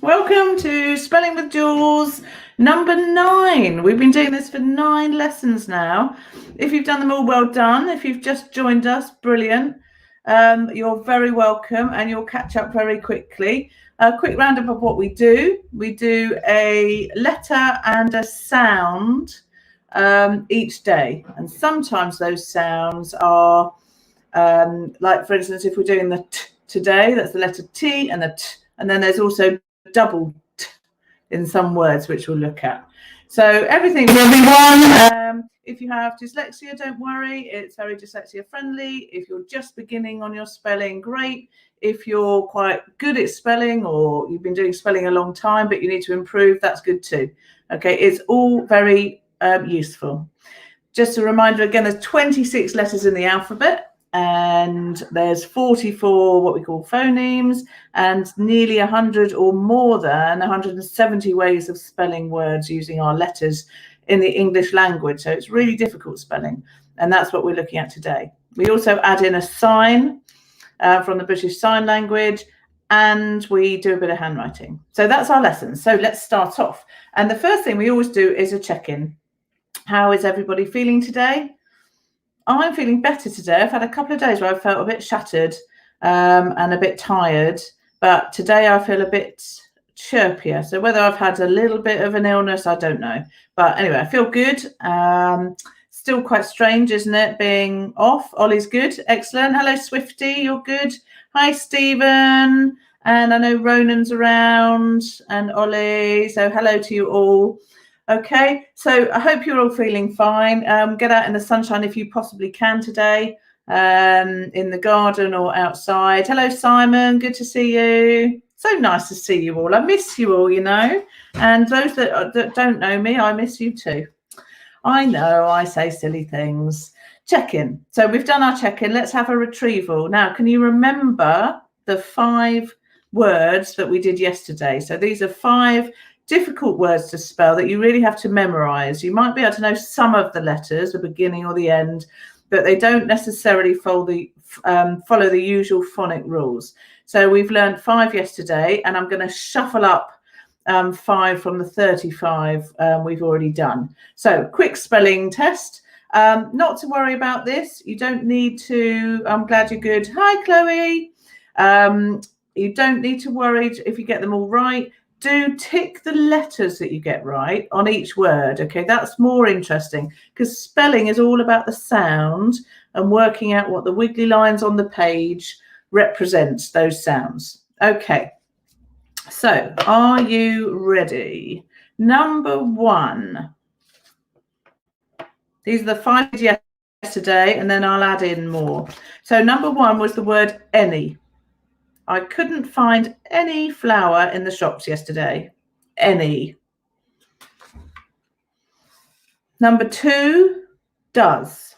Welcome to Spelling with Jules, number 9. We've been doing this for 9 lessons now. If you've done them all, well done. If you've just joined us, brilliant. You're very welcome and you'll catch up very quickly. A quick roundup of what we do. We do a letter and a sound each day. And sometimes those sounds are, like for instance, if we're doing the t today, that's the letter T and the t. And then there's also double t in some words, which we'll look at. So everything for everyone. If you have dyslexia, don't worry. It's very dyslexia friendly. If you're just beginning on your spelling, great. If you're quite good at spelling or you've been doing spelling a long time, but you need to improve, that's good too. Okay, it's all very useful. Just a reminder again, there's 26 letters in the alphabet. And there's 44 what we call phonemes and nearly 100 or more than 170 ways of spelling words using our letters in the English language. So it's really difficult spelling. And that's what we're looking at today. We also add in a sign from the British Sign Language, and we do a bit of handwriting. So that's our lesson. So let's start off. And the first thing we always do is a check-in. How is everybody feeling today? I'm feeling better today. I've had a couple of days where I felt a bit shattered and a bit tired, but today I feel a bit chirpier. So whether I've had a little bit of an illness, I don't know. But anyway, I feel good. Still quite strange, isn't it, being off? Ollie's good. Excellent. Hello, Swifty. You're good. Hi, Stephen. And I know Ronan's around and Ollie. So hello to you all. Okay, so I hope you're all feeling fine. Get out in the sunshine if you possibly can today, in the garden or outside. Hello, Simon. Good to see you. So nice to see you all. I miss you all, you know. And those that don't know me, I miss you too. I know I say silly things. Check-in. So we've done our check-in. Let's have a retrieval. Now, can you remember the 5 words that we did yesterday? So these are 5 difficult words to spell that you really have to memorize. You might be able to know some of the letters, the beginning or the end, but they don't necessarily follow the usual phonic rules. So we've learned 5 yesterday, and I'm going to shuffle up 5 from the 35 we've already done. So quick spelling test. Not to worry about this. You don't need to. I'm glad you're good. Hi, Chloe. You don't need to worry if you get them all right. Do tick the letters that you get right on each word. Okay, that's more interesting because spelling is all about the sound and working out what the wiggly lines on the page represents those sounds. Okay, so are you ready? Number 1. These are the 5 yesterday, and then I'll add in more. So number 1 was the word any. I couldn't find any flour in the shops yesterday. Any. Number 2, does.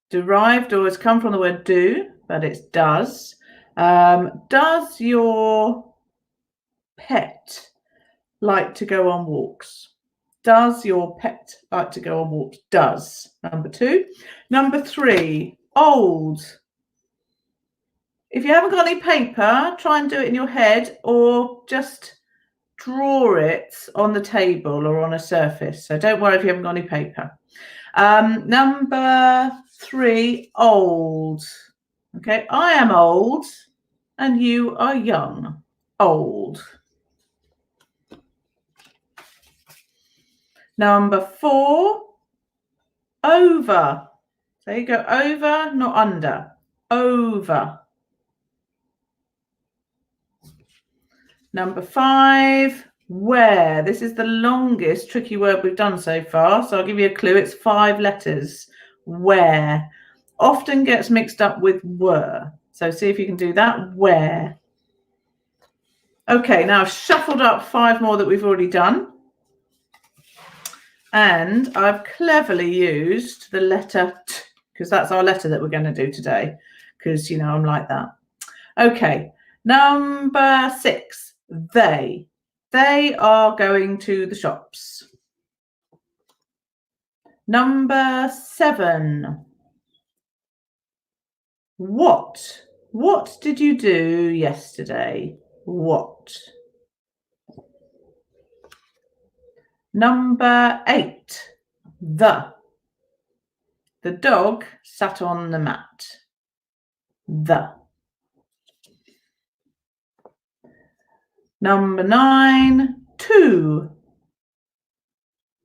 Derived or has come from the word do, but it's does. Does your pet like to go on walks? Does your pet like to go on walks? Does. Number 2. Number 3, old. If you haven't got any paper, try and do it in your head or just draw it on the table or on a surface. So don't worry if you haven't got any paper. Number 3, old. Okay, I am old and you are young. Old. Number 4, over. There you go, over, not under. Over. Number 5, where. This is the longest tricky word we've done so far, so I'll give you a clue. It's 5 letters. Where. Often gets mixed up with were. So see if you can do that. Where. Okay, now I've shuffled up 5 more that we've already done. And I've cleverly used the letter T, because that's our letter that we're going to do today, because, you know, I'm like that. Okay, number 6. They are going to the shops. Number 7. What did you do yesterday? what. Number 8, the. The dog sat on the mat. The. Number 9, 2.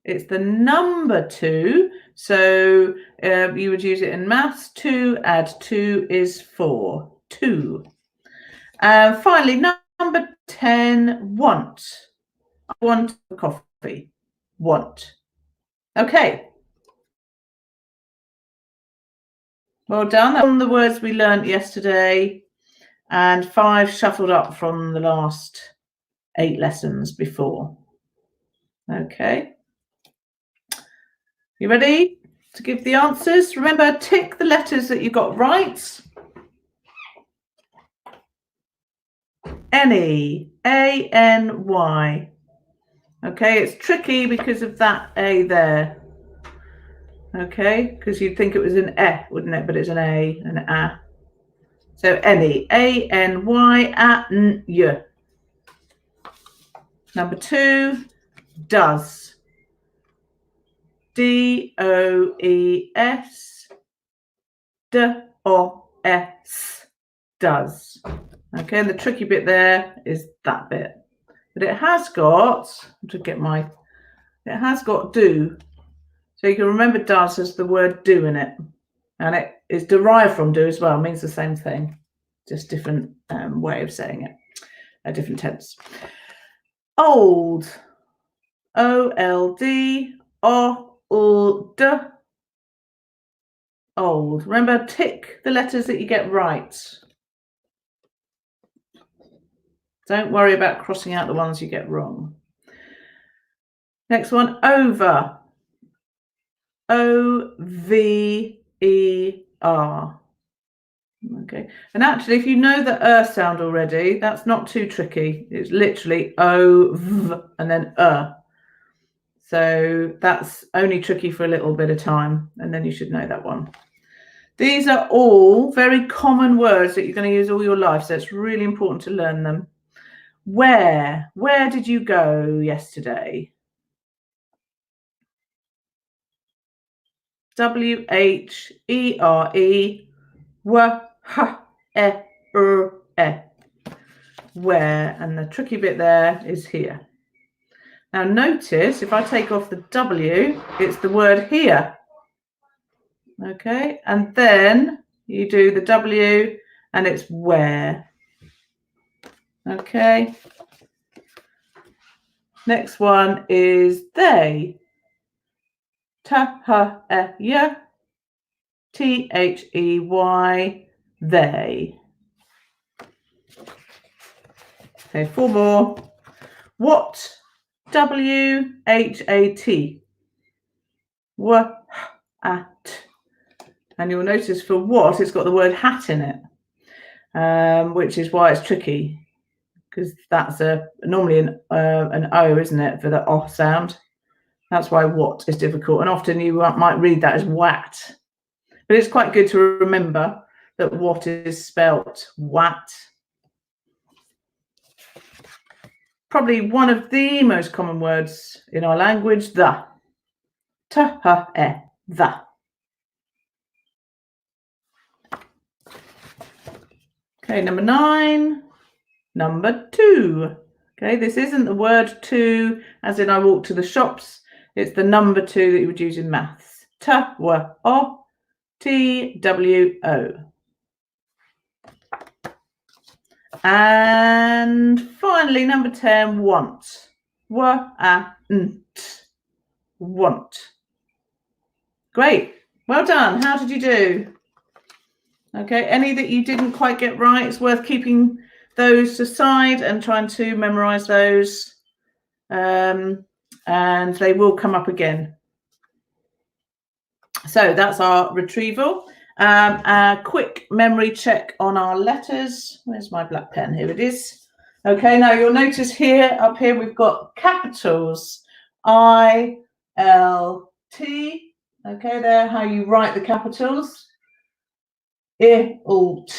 It's the number 2. So you would use it in maths. 2 add 2 is 4. 2. Finally, number 10, want. I want a coffee. Want. Okay. Well done. That's on the words we learnt yesterday, and 5 shuffled up from the last 8 lessons before. Okay. You ready to give the answers? Remember, tick the letters that you got right. Any, A-N-Y. Okay, it's tricky because of that A there. Okay, because you'd think it was an E, wouldn't it? But it's an A and an A. So any, A-N-Y, A-N-Y. Number 2, does. D-O-E-S, D-O-S, does. Okay, and the tricky bit there is that bit. But it has got, it has got do. So you can remember does as the word do in it. And it is derived from do as well, it means the same thing. Just different way of saying it, a different tense. Old, O-L-D, O-L-D, old. Remember, tick the letters that you get right. Don't worry about crossing out the ones you get wrong. Next one, over. O-V-E-R. Okay, and actually, if you know the sound already, that's not too tricky. It's literally O-V and then So that's only tricky for a little bit of time, and then you should know that one. These are all very common words that you're going to use all your life, so it's really important to learn them. Where did you go yesterday? W-H-E-R-E, W-H-E-R-E. Where, and the tricky bit there is here. Now notice, if I take off the W, it's the word here. Okay, and then you do the W and it's where. Okay. Next one is they. T-H-E-Y, T-H-E-Y, they. Okay, 4 more. What? W-H-A-T. W-At. And you'll notice for what, it's got the word hat in it, which is why it's tricky, because that's normally an O, isn't it, for the O sound. That's why what is difficult. And often you might read that as wat. But it's quite good to remember that what is spelt wat. Probably one of the most common words in our language, the. T-H-E, the. Okay, number 9, number 2. Okay, this isn't the word to, as in I walk to the shops. It's the number 2 that you would use in maths. T-W-O. And finally, number 10, want. W-A-N-T. Want. Great. Well done. How did you do? Okay, any that you didn't quite get right, it's worth keeping those aside and trying to memorize those. And they will come up again. So that's our retrieval. A quick memory check on our letters. Where's my black pen? Here it is. Okay, now you'll notice here, up here, we've got capitals. I-L-T. Okay, there, how you write the capitals. I-L-T.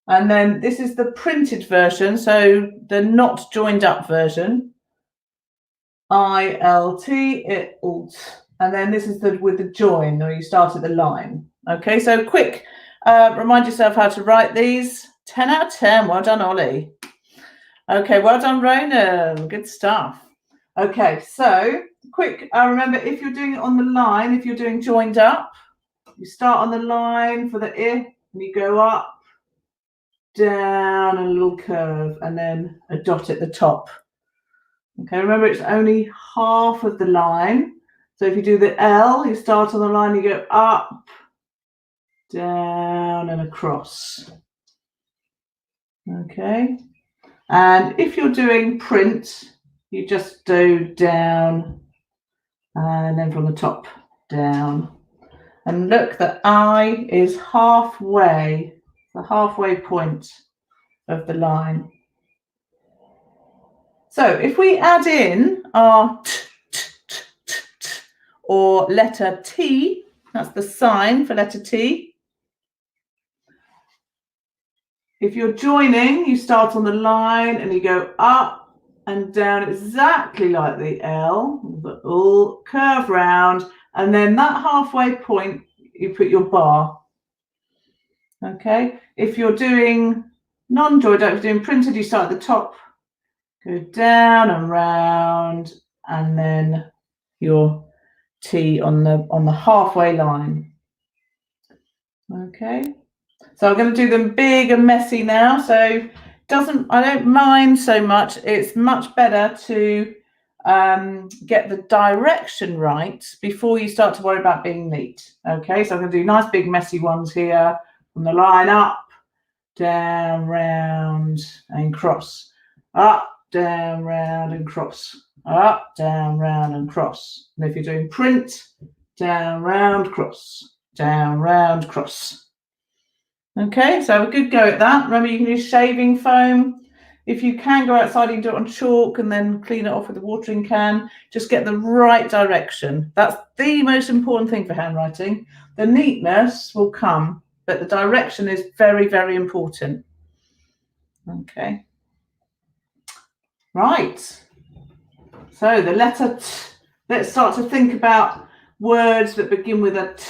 And then this is the printed version, so the not joined up version. ILT, ILT. And then this is with the join, or you start at the line. Okay, so quick, remind yourself how to write these. 10 out of 10. Well done, Ollie. Okay, well done, Ronan. Good stuff. Okay, so quick, remember, if you're doing it on the line, if you're doing joined up, you start on the line for the I, and you go up, down, a little curve, and then a dot at the top. Okay, remember it's only half of the line. So if you do the L, you start on the line, you go up, down, and across. Okay, and if you're doing print, you just do down, and then from the top, down. And look, the I is halfway, the halfway point of the line. So if we add in our or letter T, that's the sign for letter T. If you're joining, you start on the line and you go up and down exactly like the L, but all curve round, and then that halfway point, you put your bar. Okay, if you're doing non-joined up, if you're doing printed, you start at the top, go down and round, and then your T on the halfway line. Okay, so I'm going to do them big and messy now. So I don't mind so much. It's much better to get the direction right before you start to worry about being neat. Okay, so I'm going to do nice big messy ones here from the line up, down, round, and cross. Up, down, round, and cross. Up, down, round, and cross. And if you're doing print, down, round, cross. Down, round, cross. Okay, so have a good go at that. Remember, you can use shaving foam. If you can go outside, you can do it on chalk and then clean it off with a watering can. Just get the right direction. That's the most important thing for handwriting. The neatness will come, but the direction is very, very important. Okay. Right. So the letter T. Let's start to think about words that begin with a T.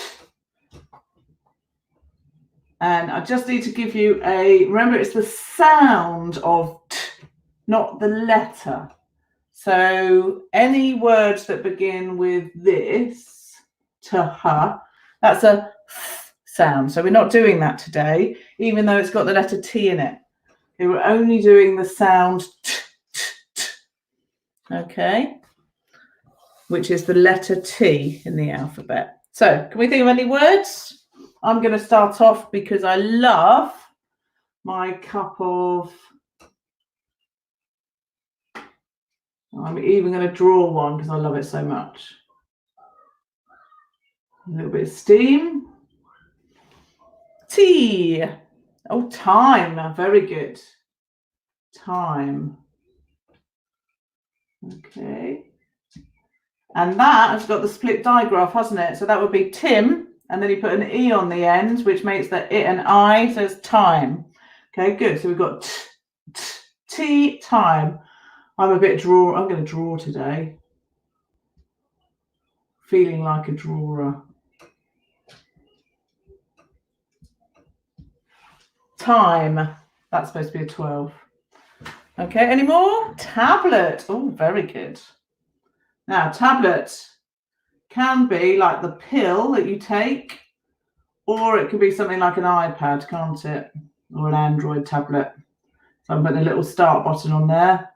And I just need to give you remember, it's the sound of T, not the letter. So any words that begin with this, to her, that's a F sound. So we're not doing that today, even though it's got the letter T in it. We're only doing the sound T, T, T. Okay, which is the letter T in the alphabet. So can we think of any words? I'm going to start off because I love my cup of, I'm even going to draw one because I love it so much. A little bit of steam. Tea. Oh, time. Very good. Time. Okay. And that has got the split digraph, hasn't it? So that would be Tim. And then you put an E on the end, which makes the it and I, so it's time. Okay, good. So we've got T, time. I'm going to draw today. Feeling like a drawer. Time. That's supposed to be a 12. Okay, any more? Tablet. Oh, very good. Now, tablet can be like the pill that you take, or it could be something like an iPad, can't it? Or an Android tablet. So I'm putting a little start button on there.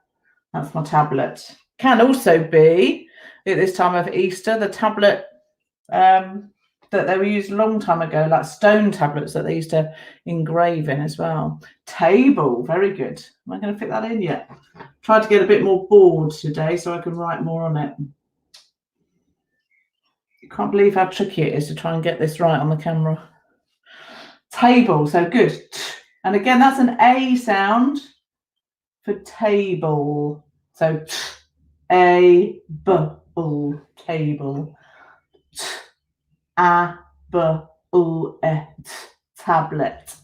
That's my tablet. Can also be, at this time of Easter, the tablet that they were used a long time ago, like stone tablets that they used to engrave in as well. Table, very good. Am I going to fit that in yet? Tried to get a bit more board today so I can write more on it. You can't believe how tricky it is to try and get this right on the camera. Table, so good. And again, that's an A sound for table. So A, B, U, table. A, B, U, E, tablet.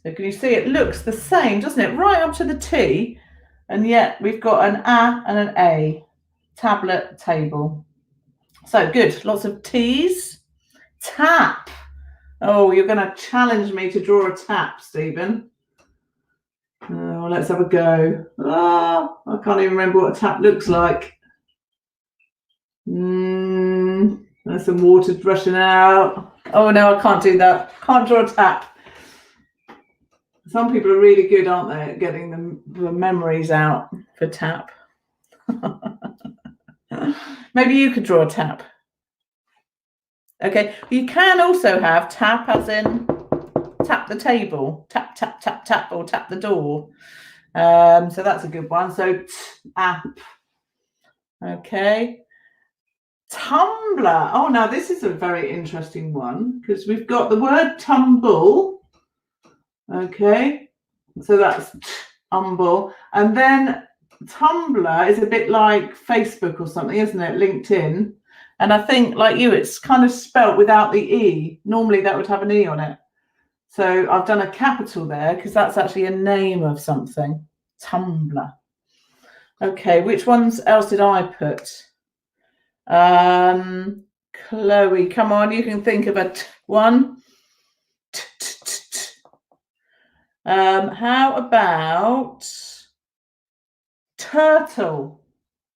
So can you see it looks the same, doesn't it? Right up to the T, and yet we've got an A and an A. Tablet, table. So good, lots of T's. Tap. Oh, you're going to challenge me to draw a tap, Stephen. Oh, let's have a go. Oh, I can't even remember what a tap looks like. There's some water rushing out. Oh no, I can't do that. Can't draw a tap. Some people are really good, aren't they, at getting the memories out for tap. Maybe you could draw a tap. Okay, you can also have tap as in tap the table, tap, tap, tap, tap, or tap the door. So that's a good one. So app. Okay. Tumbler. Oh, now this is a very interesting one because we've got the word tumble. Okay. So that's tumble. And then Tumblr is a bit like Facebook or something, isn't it? LinkedIn. And I think, like you, it's kind of spelt without the E. Normally that would have an E on it. So I've done a capital there because that's actually a name of something. Tumblr. Okay, which ones else did I put? Chloe, come on, you can think of a one. How about turtle?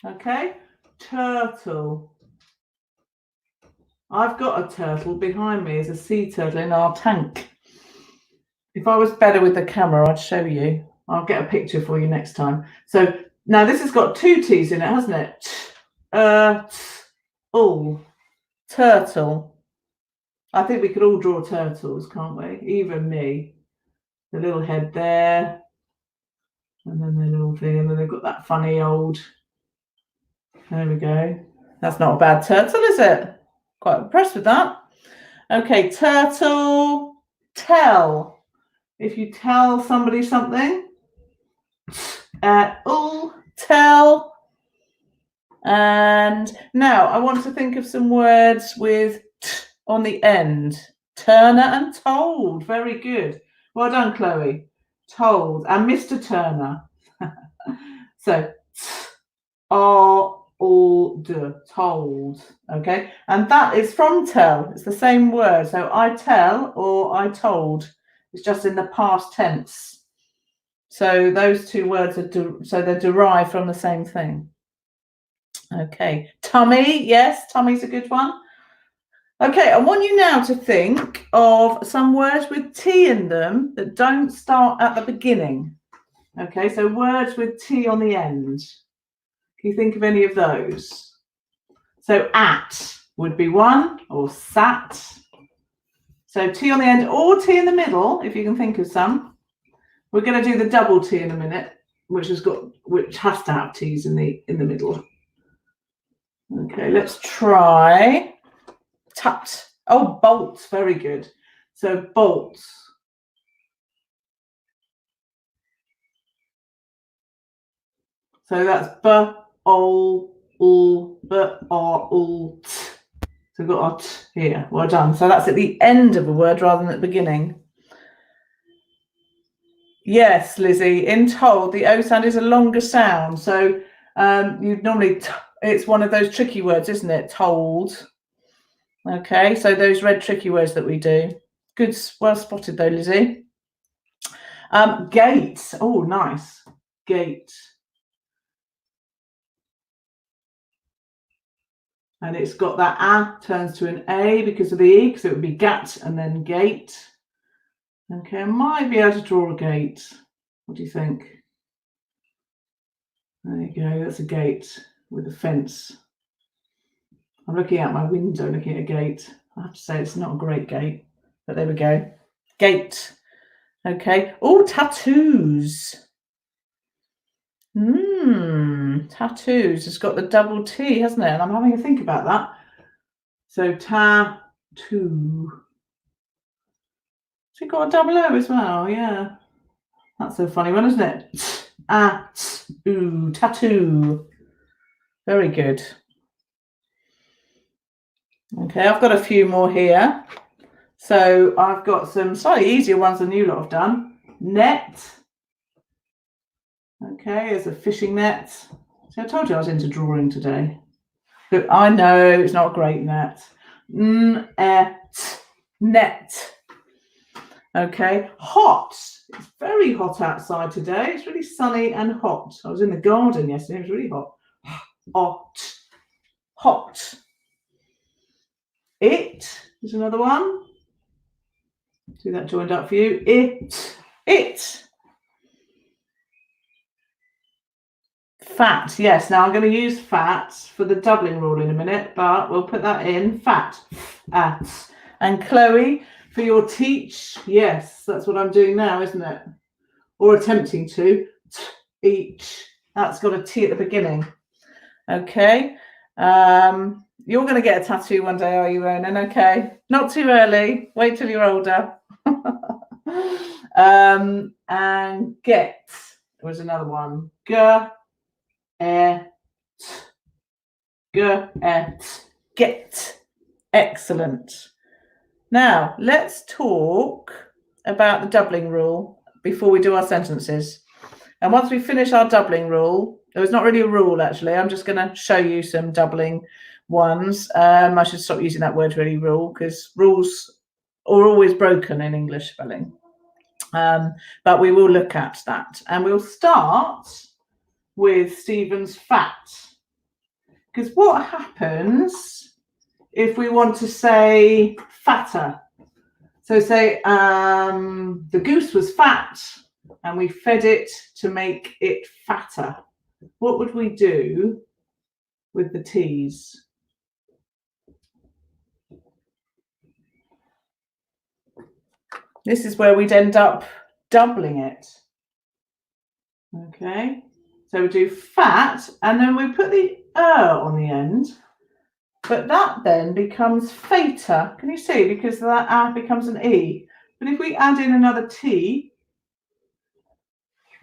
Okay, turtle. I've got a turtle behind me as a sea turtle in our tank. If I was better with the camera, I'd show you. I'll get a picture for you next time. So now this has got two T's in it, hasn't it? Turtle. I think we could all draw turtles, can't we? Even me. The little head there. And then the little thing. And then they've got that funny old... There we go. That's not a bad turtle, is it? Quite impressed with that. Okay, turtle. Tell. If you tell somebody something. Tell. And now I want to think of some words with t on the end. Turner and told. Very good. Well done, Chloe. Told. And Mr. Turner. So, told. Okay. And that is from tell. It's the same word. So I tell or I told. It's just in the past tense. So those two words are so they're derived from the same thing. Okay, tummy, yes, tummy's a good one. Okay, I want you now to think of some words with T in them that don't start at the beginning. Okay, so words with T on the end. Can you think of any of those? So at would be one, or sat. So T on the end or T in the middle, if you can think of some. We're going to do the double T in a minute, which has to have T's in the middle. Okay, let's try tut. Oh, bolts, very good. So bolts. So that's b, ol, ul, b, r, ul, t. So we've got our t here. Well done. So that's at the end of a word rather than at the beginning. Yes, Lizzie, in told, the O sound is a longer sound. So you'd normally, it's one of those tricky words, isn't it? Told. Okay, so those red tricky words that we do. Good, well spotted though, Lizzie. Gate. Oh, nice. Gate. And it's got that A turns to an A because of the E, because it would be gat and then gate. Okay, I might be able to draw a gate. What do you think? There you go, that's a gate with a fence. I'm looking out my window, looking at a gate. I have to say it's not a great gate, but there we go. Gate. Okay. Oh, tattoos. Tattoos. It's got the double T, hasn't it? And I'm having a think about that. So tattoo. It's got a double O as well, yeah. That's a funny one, isn't it? Tattoo. Very good. Okay, I've got a few more here. So I've got some slightly easier ones than you lot have done. net. Okay, there's a fishing net. So I told you I was into drawing today. But I know it's not a great net. Net. Okay, hot. It's very hot outside today. It's really sunny and hot. I was in the garden yesterday. It was really hot. Hot. Hot. It is another one. See that joined up for you. It. Fat. Yes, now I'm going to use fat for the doubling rule in a minute, but we'll put that in. Fat. At. And Chloe, for your teach, yes, that's what I'm doing now, isn't it? Or attempting to. Each. That's got a T at the beginning. Okay. You're going to get a tattoo one day, are you, Ronan? Okay. Not too early. Wait till you're older. And get was another one. Get. Excellent. Now, let's talk about the doubling rule before we do our sentences. And once we finish our doubling rule, it's not really a rule, actually. I'm just going to show you some doubling ones. I should stop using that word, really, rule, because rules are always broken in English spelling. But we will look at that. And we'll start with Stephen's fat. Because what happens if we want to say fatter? So say the goose was fat and we fed it to make it fatter. What would we do with the T's? This is where we'd end up doubling it. Okay, so we do fat and then we put the on the end, but that then becomes fater. Can you see? Because that becomes an E. But if we add in another T,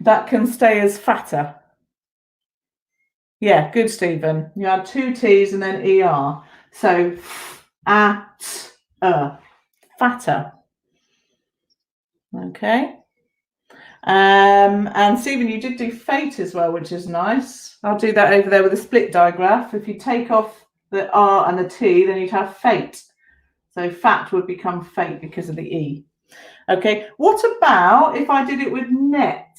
that can stay as fatter. Yeah, good, Stephen. You add two T's and then ER. So fatter. Okay. And Stephen, you did do fate as well, which is nice. I'll do that over there with a split digraph. If you take off the R and the T, then you'd have fate. So fat would become fate because of the E. Okay, what about if I did it with net?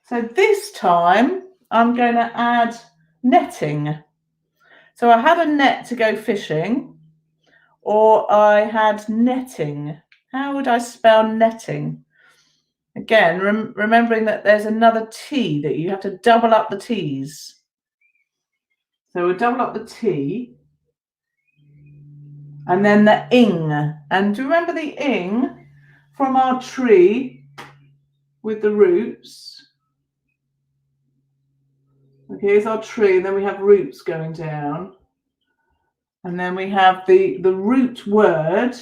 So this time I'm going to add netting. So I had a net to go fishing, or I had netting. How would I spell netting? Again, remembering that there's another T that you have to double up the T's. So we'll double up the T and then the ing. And do you remember the ing from our tree with the roots? Okay, here's our tree, and then we have roots going down. And then we have the root word.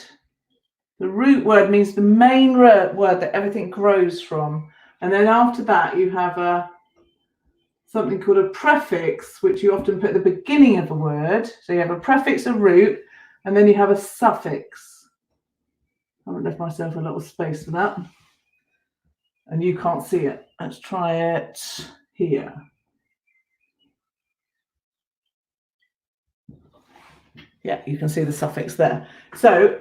The root word means the main word that everything grows from. And then after that, you have something called a prefix, which you often put at the beginning of a word. So you have a prefix, a root, and then you have a suffix. I haven't left myself a little space for that. And you can't see it. Let's try it here. Yeah, you can see the suffix there. So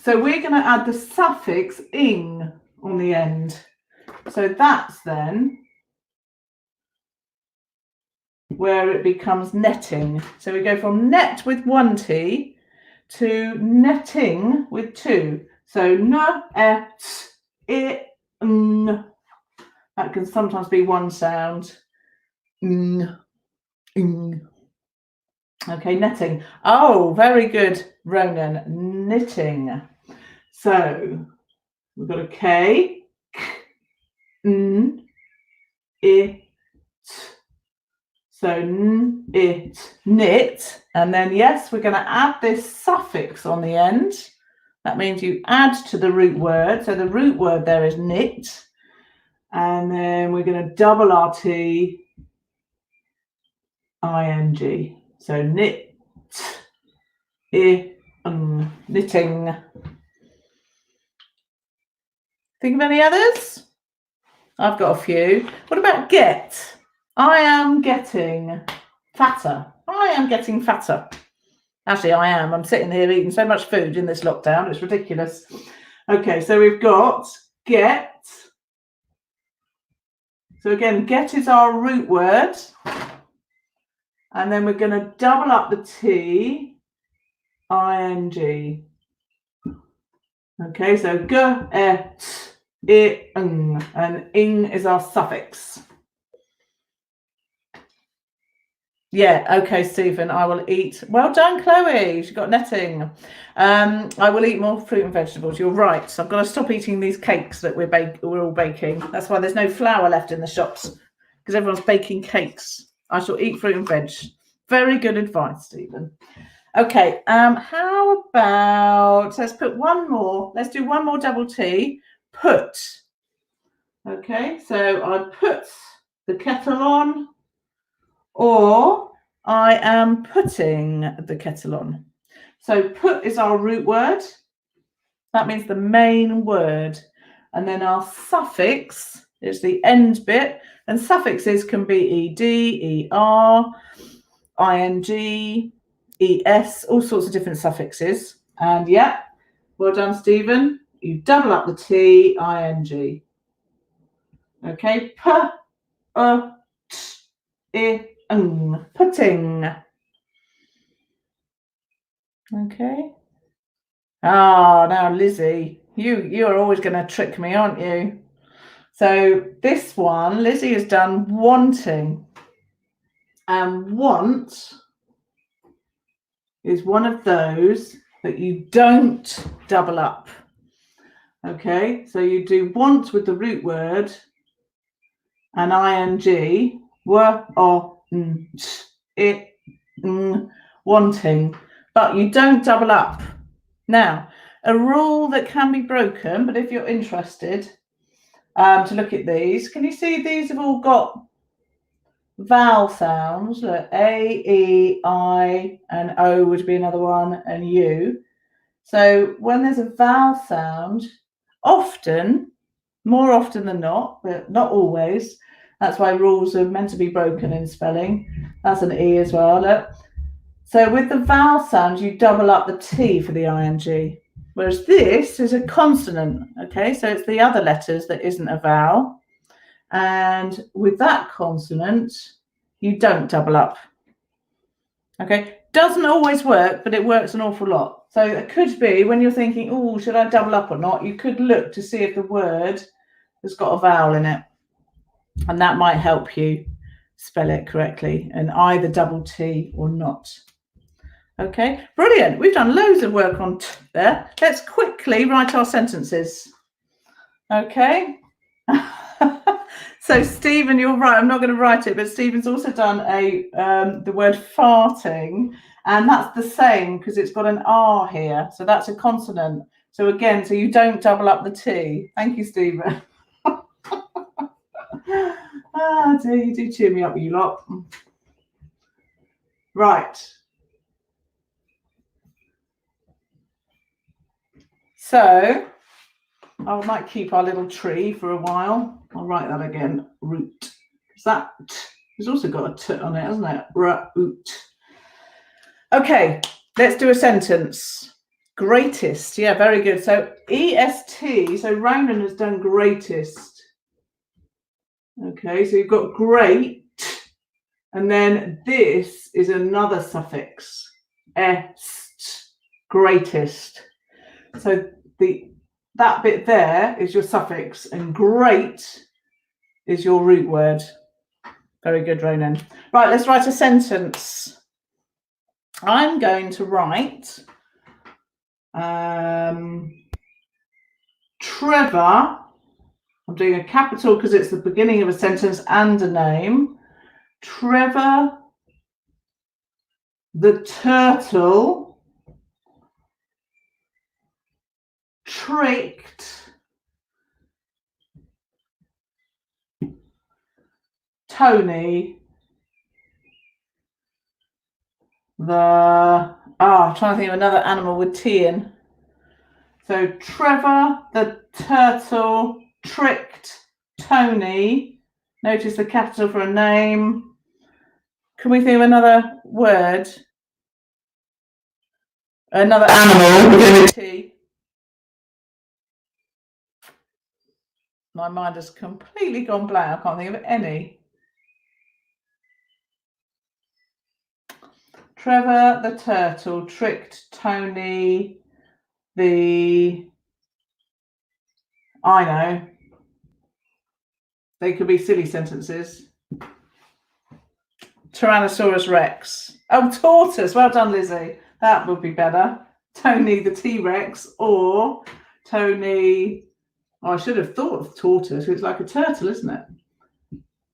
we're going to add the suffix ing on the end. So that's then where it becomes netting. So we go from net with one T to netting with two. So n. That can sometimes be one sound. Ing. Okay, netting. Oh, very good, Ronan. Knitting. So we've got a K, N, it. So knit. And then, yes, we're going to add this suffix on the end. That means you add to the root word. So the root word there is knit. And then we're going to double our T, ing. So knit, knitting. Think of any others? I've got a few. What about get? I am getting fatter. I am getting fatter. Actually, I am. I'm sitting here eating so much food in this lockdown. It's ridiculous. Okay, so we've got get. So again, get is our root word. And then we're going to double up the T, ing. Okay, so g, t, I, ng, and ing is our suffix. Yeah, okay, Stephen, I will eat. Well done, Chloe. She got netting. I will eat more fruit and vegetables. You're right. So I've got to stop eating these cakes that we're all baking. That's why there's no flour left in the shops, because everyone's baking cakes. I shall eat fruit and veg. Very good advice, Stephen. Okay, how about, let's put one more. Let's do one more double T. Put. Okay, so I put the kettle on, or I am putting the kettle on. So put is our root word. That means the main word. And then our suffix is the end bit. And suffixes can be ed, er, ing, es, all sorts of different suffixes. And yeah, well done, Stephen. You double up the T, ing. Okay, p, t, I, putting. Okay. Ah, now Lizzie, you're always going to trick me, aren't you? So this one, Lizzie has done wanting. And want is one of those that you don't double up. Okay, so you do want with the root word and ing, wanting, but you don't double up. Now, a rule that can be broken, but if you're interested to look at these, can you see these have all got vowel sounds? Look, A, E, I, and O would be another one, and U. So when there's a vowel sound, often, more often than not, but not always, that's why rules are meant to be broken in spelling. That's an E as well, look. So with the vowel sound, you double up the T for the ing, whereas this is a consonant, okay? So it's the other letters that isn't a vowel. And with that consonant, you don't double up, okay? Doesn't always work, but it works an awful lot. So it could be when you're thinking, oh, should I double up or not? You could look to see if the word has got a vowel in it. And that might help you spell it correctly and either double T or not. Okay, brilliant. We've done loads of work on there. Let's quickly write our sentences. Okay. So Stephen, you're right. I'm not going to write it, but Stephen's also done the word farting, and that's the same because it's got an R here. So that's a consonant. So again, so you don't double up the T. Thank you, Stephen. Ah, dear, you do cheer me up, you lot. Right. So I might keep our little tree for a while. I'll write that again. Root. Because that has also got a T on it, hasn't it? Root. Okay, let's do a sentence. Greatest. Yeah, very good. So EST. So Ronan has done greatest. Okay, so you've got great. And then this is another suffix. Est. Greatest. So that bit there is your suffix, and great is your root word. Very good, Ronan. Right, let's write a sentence. I'm going to write Trevor. I'm doing a capital because it's the beginning of a sentence and a name. Trevor the turtle tricked Tony I'm trying to think of another animal with T in. So Trevor the turtle tricked Tony. Notice the capital for a name. Can we think of another word? Another animal within a T. My mind has completely gone blank. I can't think of any. Trevor the turtle tricked Tony the... I know. They could be silly sentences. Tyrannosaurus Rex. Oh, tortoise. Well done, Lizzie. That would be better. Tony the T-Rex or Tony... Oh, I should have thought of tortoise. It's like a turtle, isn't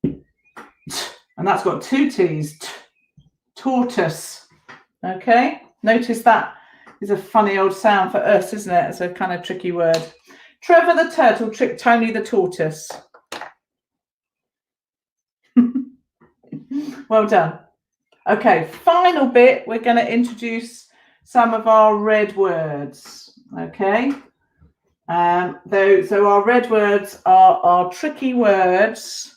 it? And that's got two T's. Tortoise. Okay. Notice that is a funny old sound for us, isn't it? It's a kind of tricky word. Trevor the turtle tricked Tony the tortoise. Well done. Okay, final bit. We're going to introduce some of our red words. Okay. So our red words are tricky words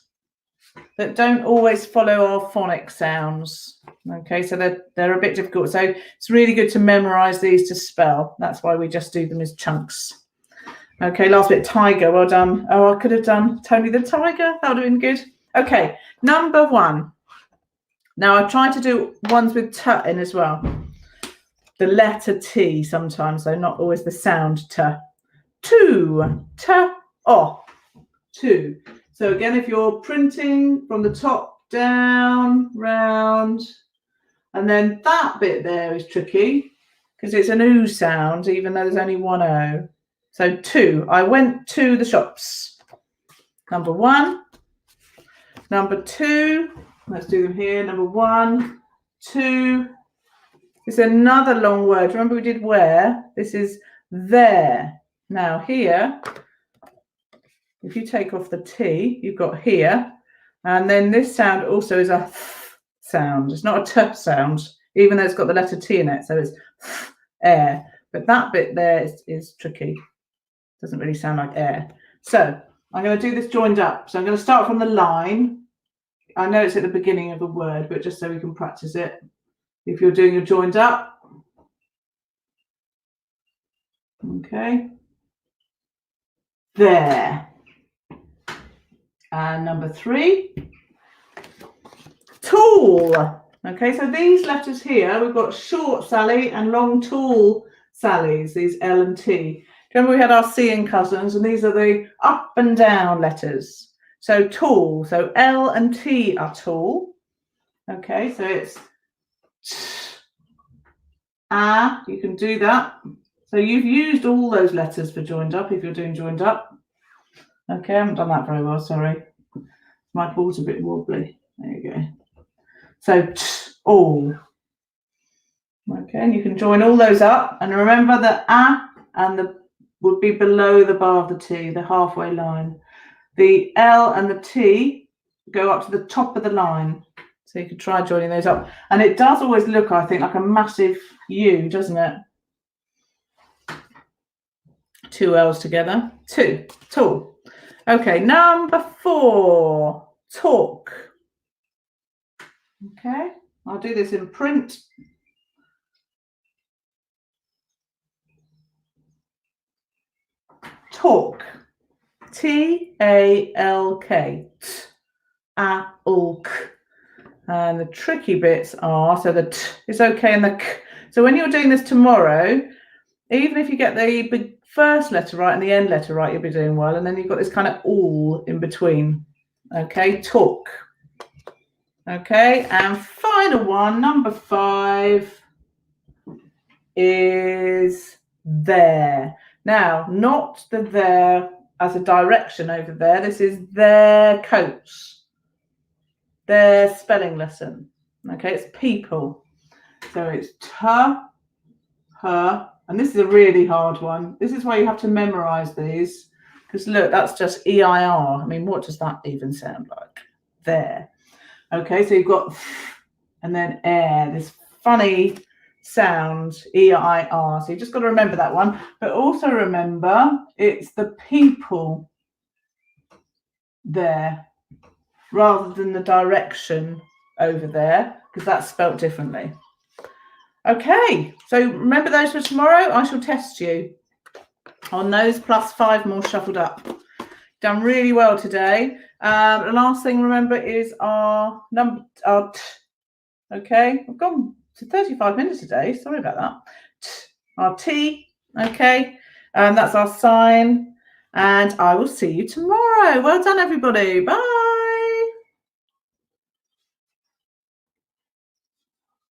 that don't always follow our phonic sounds. Okay, so they're a bit difficult. So it's really good to memorize these to spell. That's why we just do them as chunks. Okay, last bit, tiger. Well done. Oh, I could have done Tony the tiger. That would have been good. Okay, number 1. Now I try to do ones with t in as well. The letter T sometimes, though, not always the sound t. Two, t, o, two. So again, if you're printing from the top down, round, and then that bit there is tricky because it's an oo sound, even though there's only one o. So 2, I went to the shops. Number 1. Number 2, let's do them here. Number 1, 2. It's another long word. Remember we did where? This is there. Now here, if you take off the T, you've got here. And then this sound also is a th sound. It's not a t sound, even though it's got the letter T in it. So it's air. But that bit there is tricky. Doesn't really sound like air. So I'm going to do this joined up. So I'm going to start from the line. I know it's at the beginning of the word, but just so we can practice it. If you're doing your joined up. Okay. There. And number 3. Tall. Okay, so these letters here, we've got short Sally and long tall Sallys, these L and T. Remember we had our C and cousins, and these are the up and down letters. So tall, so L and T are tall. Okay, so it's you can do that. So you've used all those letters for joined up if you're doing joined up. Okay, I haven't done that very well, sorry. My board's a bit wobbly. There you go. So all. Okay, and you can join all those up. And remember the A and the would be below the bar of the T, the halfway line. The L and the T go up to the top of the line. So you could try joining those up. And it does always look, I think, like a massive U, doesn't it? 2 L's together. 2, tall. Okay, number 4, talk. Okay, I'll do this in print. Talk. T-A-L-K. A-L-K. And the tricky bits are, so the T is okay and the K. So when you're doing this tomorrow, even if you get the first letter right and the end letter right, you'll be doing well. And then you've got this kind of all in between. Okay, talk. Okay, and final one, number 5, is there. Now, not the there as a direction over there. This is their coats. Their spelling lesson. Okay, it's people. So it's her, and this is a really hard one. This is why you have to memorize these. Because look, that's just E-I-R. I mean, what does that even sound like? There. Okay, so you've got and then air, this funny sound, E-I-R. So you just got to remember that one. But also remember, it's the people there rather than the direction over there, because that's spelt differently. Okay, so remember those for tomorrow. I shall test you on those, plus 5 more shuffled up. Done really well today. The last thing remember is our number. Okay, I've gone to 35 minutes today. Sorry about that. Our T. Okay, that's our sign, and I will see you tomorrow. Well done, everybody. Bye.